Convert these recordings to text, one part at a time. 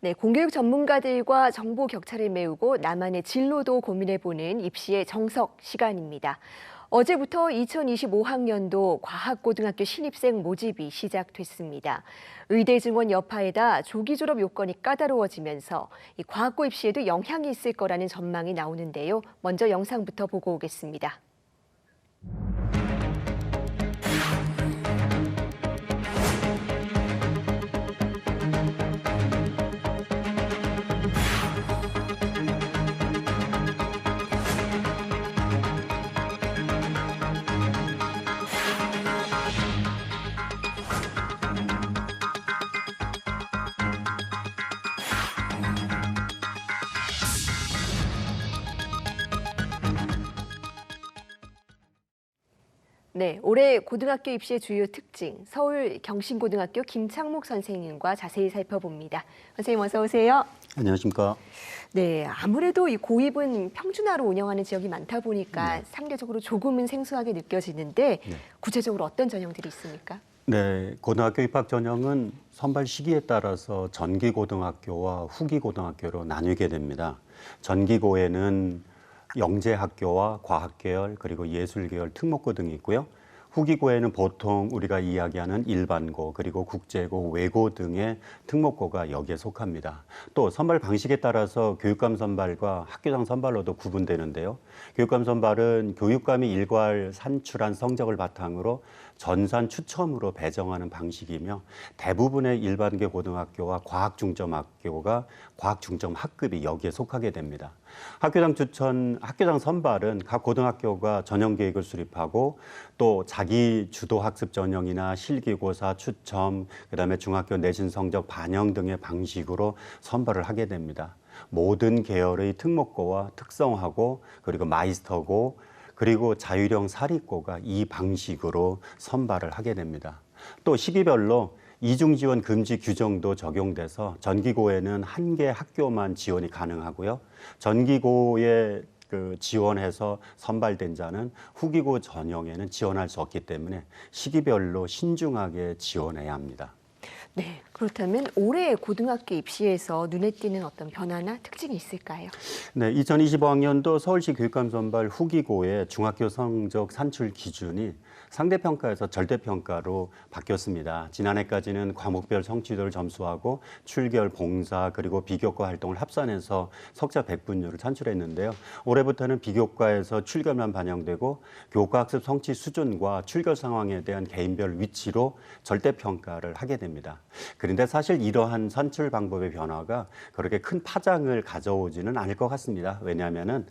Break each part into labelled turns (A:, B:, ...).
A: 네, 공교육 전문가들과 정보 격차를 메우고 나만의 진로도 고민해보는 입시의 정석 시간입니다. 어제부터 2025학년도 과학고등학교 신입생 모집이 시작됐습니다. 의대 증원 여파에다 조기 졸업 요건이 까다로워지면서 이 과학고 입시에도 영향이 있을 거라는 전망이 나오는데요. 먼저 영상부터 보고 오겠습니다. 네, 올해 고등학교 입시의 주요 특징, 서울 경신고등학교 김창목 선생님과 자세히 살펴봅니다. 선생님 어서 오세요.
B: 안녕하십니까.
A: 네, 아무래도 이 고입은 평준화로 운영하는 지역이 많다 보니까 상대적으로 조금은 생소하게 느껴지는데 구체적으로 어떤 전형들이 있습니까?
B: 네, 고등학교 입학 전형은 선발 시기에 따라서 전기고등학교와 후기고등학교로 나뉘게 됩니다. 전기고에는 영재학교와 과학계열 그리고 예술계열 특목고 등이 있고요. 후기고에는 보통 우리가 이야기하는 일반고 그리고 국제고, 외고 등의 특목고가 여기에 속합니다. 또 선발 방식에 따라서 교육감 선발과 학교장 선발로도 구분되는데요. 교육감 선발은 교육감이 일괄 산출한 성적을 바탕으로 전산 추첨으로 배정하는 방식이며 대부분의 일반계 고등학교와 과학중점학교가 과학중점학급이 여기에 속하게 됩니다. 학교장 선발은 각 고등학교가 전형 계획을 수립하고 또 자기 주도 학습 전형이나 실기고사 추첨, 그다음에 중학교 내신 성적 반영 등의 방식으로 선발을 하게 됩니다. 모든 계열의 특목고와 특성화고 그리고 마이스터고 그리고 자율형 사립고가 이 방식으로 선발을 하게 됩니다. 또 시기별로 이중 지원 금지 규정도 적용돼서 전기고에는 한 개 학교만 지원이 가능하고요. 전기고에 지원해서 선발된 자는 후기고 전형에는 지원할 수 없기 때문에 시기별로 신중하게 지원해야 합니다.
A: 네, 그렇다면 올해 고등학교 입시에서 눈에 띄는 어떤 변화나 특징이 있을까요?
B: 네, 2025학년도 서울시 교육감 선발 후기고의 중학교 성적 산출 기준이 상대평가에서 절대평가로 바뀌었습니다. 지난해까지는 과목별 성취도를 점수하고 출결, 봉사, 그리고 비교과 활동을 합산해서 석자 100분율을 산출했는데요. 올해부터는 비교과에서 출결만 반영되고 교과 학습 성취 수준과 출결 상황에 대한 개인별 위치로 절대평가를 하게 됩니다. 그런데 사실 이러한 산출 방법의 변화가 그렇게 큰 파장을 가져오지는 않을 것 같습니다. 왜냐하면은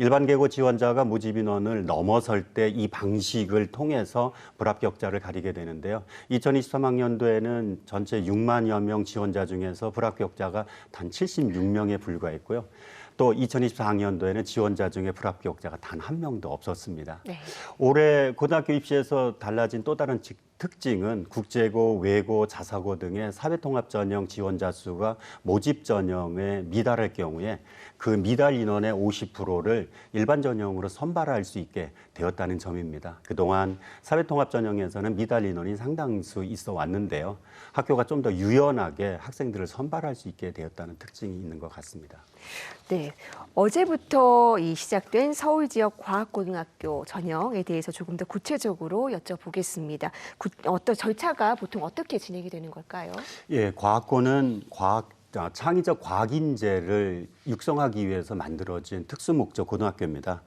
B: 일반계고 지원자가 모집 인원을 넘어설 때 이 방식을 통해서 불합격자를 가리게 되는데요. 2023학년도에는 전체 6만여 명 지원자 중에서 불합격자가 단 76명에 불과했고요. 또 2024학년도에는 지원자 중에 불합격자가 단 한 명도 없었습니다.
A: 네.
B: 올해 고등학교 입시에서 달라진 또 다른 특징은 국제고, 외고, 자사고 등의 사회통합전형 지원자 수가 모집 전형에 미달할 경우에 그 미달 인원의 50%를 일반 전형으로 선발할 수 있게 되었다는 점입니다. 그동안 사회통합전형에서는 미달 인원이 상당수 있어 왔는데요. 학교가 좀 더 유연하게 학생들을 선발할 수 있게 되었다는 특징이 있는 것 같습니다.
A: 네, 어제부터 시작된 서울 지역 과학고등학교 전형에 대해서 조금 더 구체적으로 여쭤보겠습니다. 어떤 절차가 보통 어떻게 진행이 되는 걸까요?
B: 예, 과학고는 창의적 과학 인재를 육성하기 위해서 만들어진 특수목적 고등학교입니다.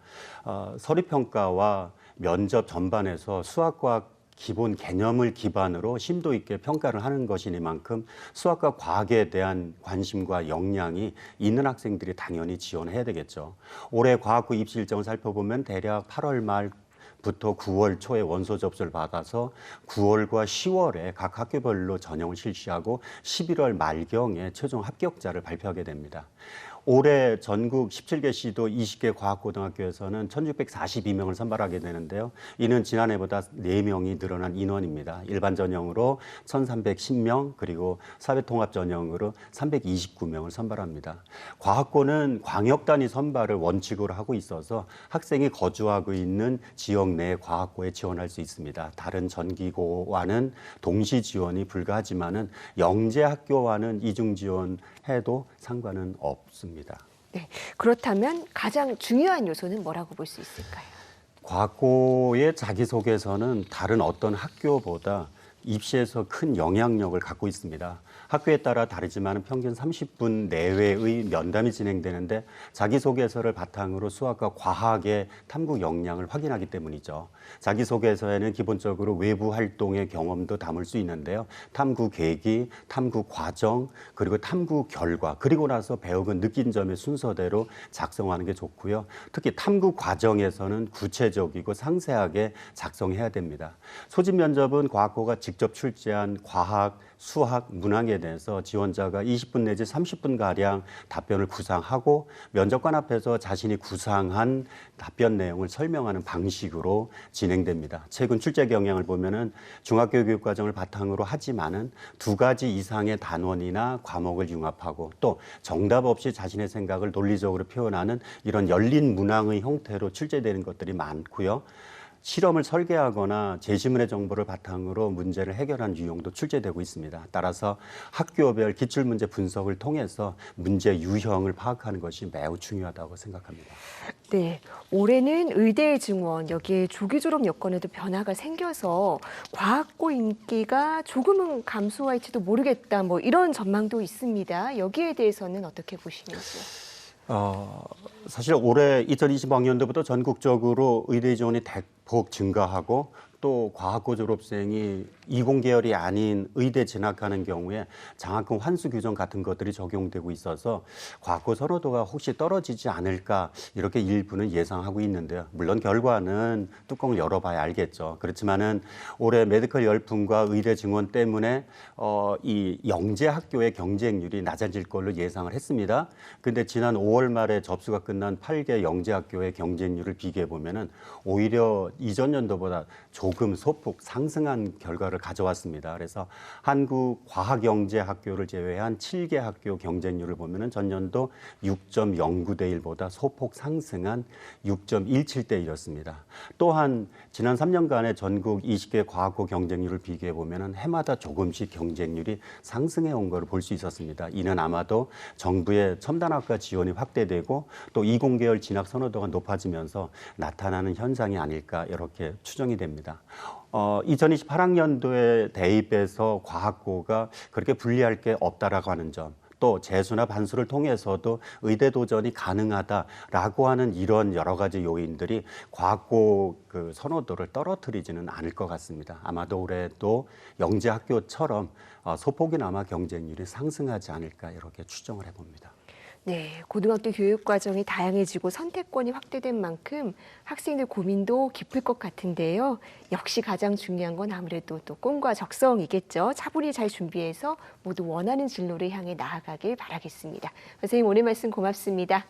B: 서류평가와 면접 전반에서 수학과학 기본 개념을 기반으로 심도 있게 평가를 하는 것이니만큼 수학과 과학에 대한 관심과 역량이 있는 학생들이 당연히 지원해야 되겠죠. 올해 과학고 입시 일정을 살펴보면 대략 8월 말부터 9월 초에 원서 접수를 받아서 9월과 10월에 각 학교별로 전형을 실시하고 11월 말경에 최종 합격자를 발표하게 됩니다. 올해 전국 17개 시도 20개 과학고등학교에서는 1,642명을 선발하게 되는데요. 이는 지난해보다 4명이 늘어난 인원입니다. 일반 전형으로 1,310명, 그리고 사회통합 전형으로 329명을 선발합니다. 과학고는 광역 단위 선발을 원칙으로 하고 있어서 학생이 거주하고 있는 지역 내 과학고에 지원할 수 있습니다. 다른 전기고와는 동시 지원이 불가하지만은 영재 학교와는 이중 지원해도 상관은 없습니다.
A: 네, 그렇다면 가장 중요한 요소는 뭐라고 볼 수 있을까요?
B: 과학고의 자기소개서는 다른 어떤 학교보다 입시에서 큰 영향력을 갖고 있습니다. 학교에 따라 다르지만 평균 30분 내외의 면담이 진행되는데 자기소개서를 바탕으로 수학과 과학의 탐구 역량을 확인하기 때문이죠. 자기소개서에는 기본적으로 외부 활동의 경험도 담을 수 있는데요. 탐구 계기, 탐구 과정, 그리고 탐구 결과, 그리고 나서 배우고 느낀 점의 순서대로 작성하는 게 좋고요. 특히 탐구 과정에서는 구체적이고 상세하게 작성해야 됩니다. 소집 면접은 과학고가 직접 출제한 과학, 수학, 문항에 대해서 지원자가 20분 내지 30분가량 답변을 구상하고 면접관 앞에서 자신이 구상한 답변 내용을 설명하는 방식으로 진행됩니다. 최근 출제 경향을 보면은 중학교 교육 과정을 바탕으로 하지만은 2가지 이상의 단원이나 과목을 융합하고 또 정답 없이 자신의 생각을 논리적으로 표현하는 이런 열린 문항의 형태로 출제되는 것들이 많고요. 실험을 설계하거나 제시문의 정보를 바탕으로 문제를 해결한 유형도 출제되고 있습니다. 따라서 학교별 기출문제 분석을 통해서 문제 유형을 파악하는 것이 매우 중요하다고 생각합니다.
A: 네, 올해는 의대 증원, 여기에 조기 졸업 여건에도 변화가 생겨서 과학고 인기가 조금은 감소할지도 모르겠다, 뭐 이런 전망도 있습니다. 여기에 대해서는 어떻게 보시는지요?
B: 사실 올해 2020학년도부터 전국적으로 의대 지원이 대폭 증가하고 또 과학고 졸업생이 이공계열이 아닌 의대 진학하는 경우에 장학금 환수 규정 같은 것들이 적용되고 있어서 과학고 선호도가 혹시 떨어지지 않을까 이렇게 일부는 예상하고 있는데요. 물론 결과는 뚜껑을 열어봐야 알겠죠. 그렇지만은 올해 메디컬 열풍과 의대 증원 때문에 이 영재 학교의 경쟁률이 낮아질 걸로 예상을 했습니다. 근데 지난 5월 말에 접수가 끝난 8개 영재 학교의 경쟁률을 비교해 보면은 오히려 이전 연도보다 조금 소폭 상승한 결과를 가져왔습니다. 그래서 한국과학영재학교를 제외한 7개 학교 경쟁률을 보면은 전년도 6.09대 1보다 소폭 상승한 6.17대 1이었습니다. 또한 지난 3년간의 전국 20개 과학고 경쟁률을 비교해 보면은 해마다 조금씩 경쟁률이 상승해 온 것을 볼 수 있었습니다. 이는 아마도 정부의 첨단학과 지원이 확대되고 또 이공계열 진학 선호도가 높아지면서 나타나는 현상이 아닐까 이렇게 추정이 됩니다. 2028학년도에 대입해서 과학고가 그렇게 불리할 게 없다라고 하는 점, 또 재수나 반수를 통해서도 의대 도전이 가능하다라고 하는 이런 여러 가지 요인들이 과학고 그 선호도를 떨어뜨리지는 않을 것 같습니다. 아마도 올해도 영재 학교처럼 소폭이나마 경쟁률이 상승하지 않을까 이렇게 추정을 해봅니다.
A: 네, 고등학교 교육 과정이 다양해지고 선택권이 확대된 만큼 학생들 고민도 깊을 것 같은데요. 역시 가장 중요한 건 아무래도 또 꿈과 적성이겠죠. 차분히 잘 준비해서 모두 원하는 진로를 향해 나아가길 바라겠습니다. 선생님, 오늘 말씀 고맙습니다.